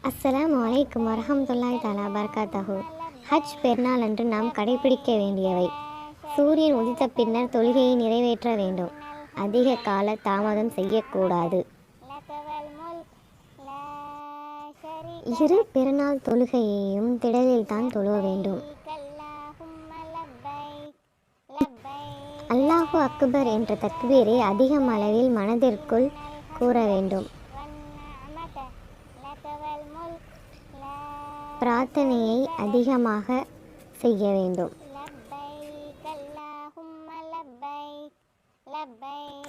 அஸ்ஸலாமு அலைக்கும் வரஹ்மத்துல்லாஹி தஆலா பரகாத்தஹு. ஹஜ் பெருநாள் அன்று நாம் கடைபிடிக்க வேண்டியவை: சூரியன் உதித்த பின்னர் தொழுகையை நிறைவேற்ற வேண்டும். அதிக கால தாமதம் செய்யக்கூடாது. இரு பெருநாள் தொழுகையையும் திடலில்தான் தொழுவ வேண்டும். அல்லாஹு அக்பர் என்ற தக்பீரை அதிகம் அளவில் மனதிற்குள் கூற வேண்டும். பிரார்த்தனையை அதிகமாக செய்ய வேண்டும்.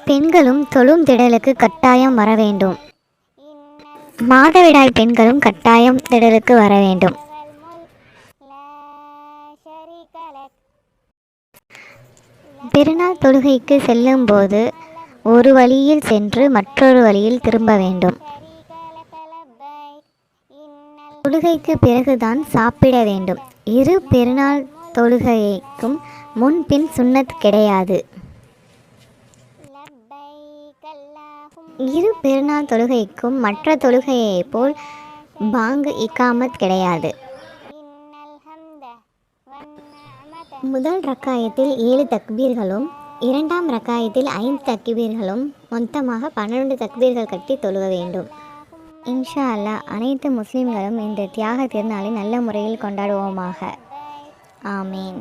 பெண்களும் தொழும் திடலுக்கு கட்டாயம் வர வேண்டும். மாதவிடாய் பெண்களும் கட்டாயம் திடலுக்கு வர வேண்டும். பெருநாள் தொழுகைக்கு செல்லும் போது ஒரு வழியில் சென்று மற்றொரு வழியில் திரும்ப வேண்டும். தொழுகைக்கு பிறகுதான் சாப்பிட வேண்டும். இரு பெருநாள் தொழுகைக்கும் முன்பின் சுன்னத் கிடையாது. இரு பெருநாள் தொழுகைக்கும் மற்ற தொழுகையைப் போல் பாங்கு இகாமத் கிடையாது. முதல் ரக்காயத்தில் 7 தக்பீர்களும் இரண்டாம் ரக்காயத்தில் 5 தக்பீர்களும் மொத்தமாக 12 தக்பீர்கள் கட்டி தொழுவ வேண்டும். இன்ஷா அல்லாஹ் அனைத்து முஸ்லிம்களும் இந்த தியாக திருநாளை நல்ல முறையில் கொண்டாடுவோமாக. ஆமீன்.